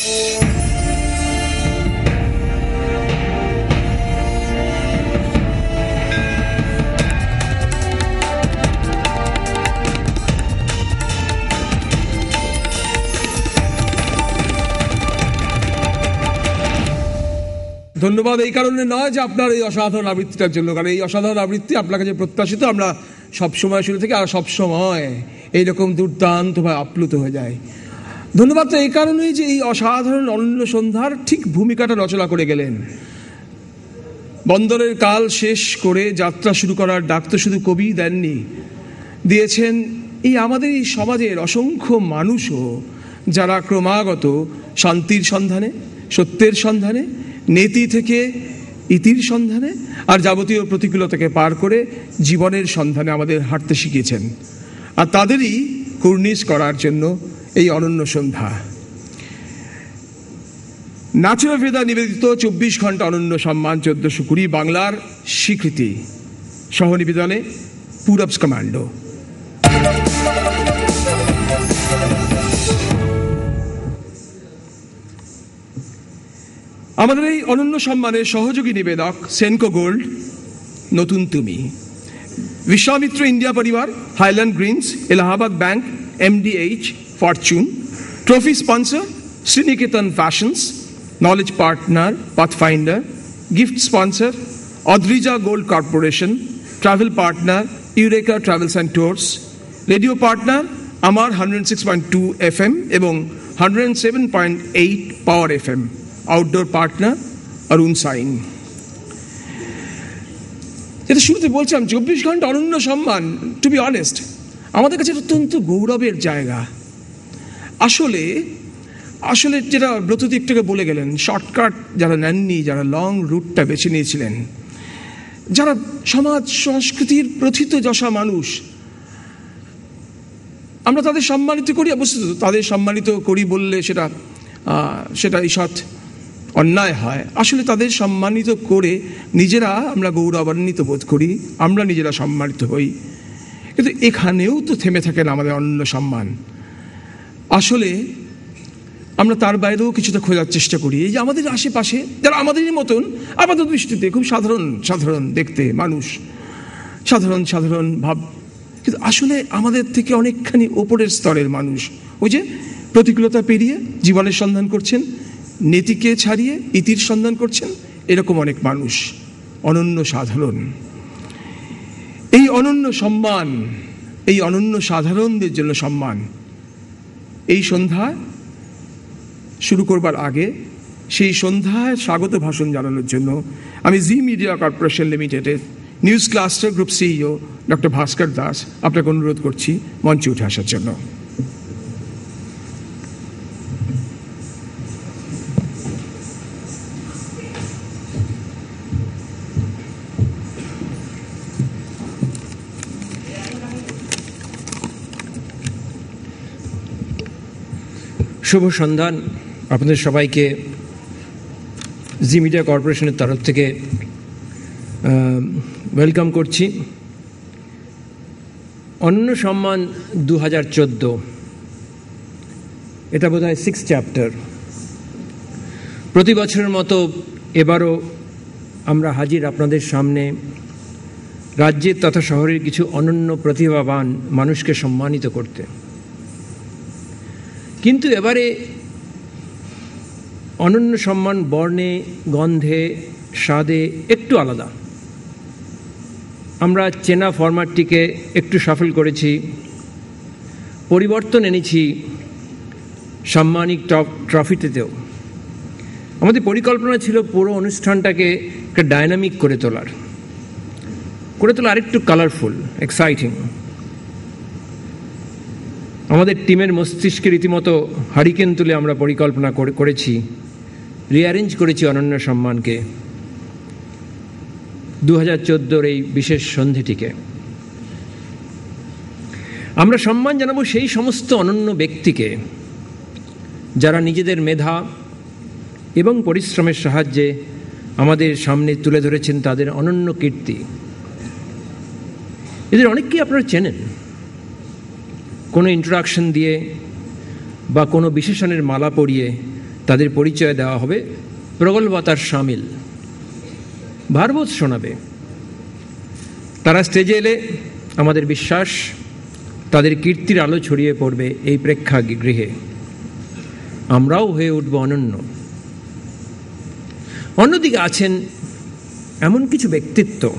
ধন্যবাদ এই কারণে নয় যে আপনার এই অসাধারণ আবৃত্তিটার জন্য, কারণ এই অসাধারণ আবৃত্তি আপনার কাছে প্রত্যাশিত। আমরা সবসময় শুরু থেকে আর সবসময় এইরকম দুর্দান্তভাবে আপ্লুত হয়ে যায়। ধন্যবাদ তো এই কারণেই যে এই অসাধারণ অনন্য সন্ধ্যার ঠিক ভূমিকাটা রচনা করে গেলেন। বন্দরের কাল শেষ করে যাত্রা শুরু করার ডাক তো শুধু কবি দেননি, দিয়েছেন এই আমাদের এই সমাজের অসংখ্য মানুষও, যারা ক্রমাগত শান্তির সন্ধানে, সত্যের সন্ধানে, নেতি থেকে ইতির সন্ধানে আর যাবতীয় প্রতিকূলতাকে পার করে জীবনের সন্ধানে আমাদের হাঁটতে শিখিয়েছেন। আর তাদেরই কুর্নিশ করার জন্য এই অনন্য সন্ধ্যা। নাচুরাভেদা নিবেদিত 24 ঘন্টা অনন্য সম্মান 1420 বাংলার স্বীকৃতি, সহনিবেদনে পুরবস কমান্ডো। আমাদের এই অনন্য সম্মানের সহযোগী নিবেদক সেনকো গোল্ড, নতুন তুমি, বিশ্বামিত্র ইন্ডিয়া পরিবার, highland Greens, Allahabad bank, MDH, Fortune, trophy sponsor Sriniketan fashions, knowledge partner pathfinder, gift sponsor Adrija gold corporation, travel partner eureka travels and tours, radio partner আমার 106.2 FM এবং 107.8 পাওয়ার FM, আউটডোর পার্টনার অরুণ সাইন। যেটা শুরুতে বলছিলাম 24 ঘন্টা অনন্য সম্মান, টু বি অনেস্ট আমাদের কাছে অত্যন্ত গৌরবের জায়গা। আসলে যেটা ব্রতদীপ থেকে বলে গেলেন, শর্টকাট যারা নেননি, যারা লং রুটটা বেছে নিয়েছিলেন, যারা সমাজ সংস্কৃতির প্রথিত যশা মানুষ, আমরা তাদের সম্মানিত করি। অবশ্যই তাদের সম্মানিত করি বললে সেটা ঈষৎ অন্যায় হয়। আসলে তাদের সম্মানিত করে নিজেরা আমরা গৌরবান্বিত বোধ করি, আমরা নিজেরা সম্মানিত হই। কিন্তু এখানেও তো থেমে থাকেন আমাদের অনন্য সম্মান। আসলে আমরা তার বাইরেও কিছুটা খোঁজার চেষ্টা করি। এই যে আমাদের আশেপাশে যারা আমাদেরই মতন আপাতত দৃষ্টিতে খুব সাধারণ দেখতে মানুষ, সাধারণ ভাব, কিন্তু আসলে আমাদের থেকে অনেকখানি ওপরের স্তরের মানুষ। ওই যে প্রতিকূলতা পেরিয়ে জীবনের সন্ধান করছেন, নীতিকে ছাড়িয়ে ইতির সন্ধান করছেন, এরকম অনেক মানুষ, অনন্য সাধারণ। এই অনন্য সম্মান, এই অনন্য সাধারণদের জন্য সম্মান। এই সন্ধ্যা শুরু করবার আগে সেই সন্ধ্যায় স্বাগত ভাষণ জানানোর জন্য আমি জি মিডিয়া কর্পোরেশন লিমিটেডের news cluster group CEO doctor Bhaskar Das আপনাকে অনুরোধ করছি মঞ্চে উঠে আসার জন্য। শুভ সন্ধ্যা আপনাদের সবাইকে জি মিডিয়া কর্পোরেশনের তরফ থেকে ওয়েলকাম করছি। অনন্য সম্মান 2014, এটা বোধহয় 6th চ্যাপ্টার। প্রতি বছরের মতো এবারও আমরা হাজির আপনাদের সামনে রাজ্যের তথা শহরের কিছু অনন্য প্রতিভাবান মানুষকে সম্মানিত করতে। কিন্তু এবারে অনন্য সম্মান বর্ণে, গন্ধে, স্বাদে একটু আলাদা। আমরা চেনা ফরম্যাটটিকে একটু শাফল করেছি, পরিবর্তন এনেছি সাম্মানিক ট্রফিতেও। আমাদের পরিকল্পনা ছিল পুরো অনুষ্ঠানটাকে একটা ডায়নামিক করে তোলা আরেকটু কালারফুল, এক্সাইটিং। আমাদের টিমের মস্তিষ্কে রীতিমতো হারিকেন তুলে আমরা পরিকল্পনা করেছি, রিঅ্যারেঞ্জ করেছি অনন্য সম্মানকে 2014 এই বিশেষ সন্ধিটিকে। আমরা সম্মান জানাবো সেই সমস্ত অনন্য ব্যক্তিকে যারা নিজেদের মেধা এবং পরিশ্রমের সাহায্যে আমাদের সামনে তুলে ধরেছেন তাদের অনন্য কীর্তি। এদের অনেককেই আপনারা চেনেন, কোনো ইন্ট্রোডাকশন দিয়ে বা কোনো বিশেষণের মালা পরিয়ে তাদের পরিচয় দেওয়া হবে প্রগল্ভতার সামিল, ভারবোধ শোনাবে। তারা স্টেজে এলে আমাদের বিশ্বাস তাদের কীর্তির আলো ছড়িয়ে পড়বে এই প্রেক্ষাগৃহে। আমরাও হয়ে উঠব অনন্য। অন্যদিকে আছেন এমন কিছু ব্যক্তিত্ব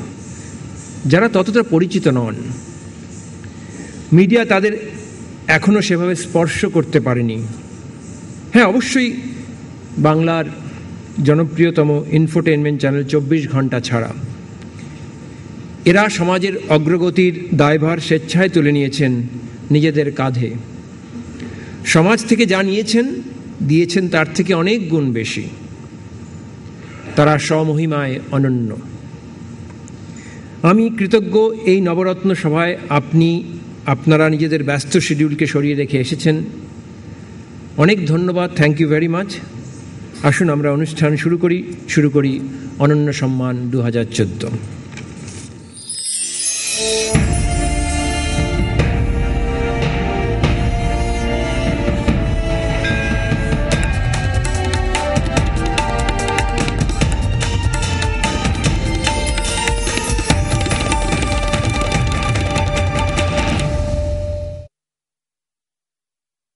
যারা ততটা পরিচিত নন। মিডিয়া তাদের এখনো সেভাবে স্পর্শ করতে পারেনি। হ্যাঁ, অবশ্যই বাংলার জনপ্রিয়তম ইনফোটেনমেন্ট চ্যানেল 24 ঘন্টা ছাড়া এরা সমাজের অগ্রগতির দায়ভার স্বেচ্ছায় তুলে নিয়েছেন নিজেদের কাঁধে। সমাজ থেকে যা দিয়েছেন তার থেকে অনেক গুণ বেশি। তারা স্বমহিমায় অনন্য। আমি কৃতজ্ঞ এই নবরত্ন সভায় আপনারা নিজেদের ব্যস্ত শিডিউলকে সরিয়ে রেখে এসেছেন। অনেক ধন্যবাদ, থ্যাংক ইউ ভেরি মাচ। আসুন আমরা অনুষ্ঠান শুরু করি অনন্য সম্মান 2014।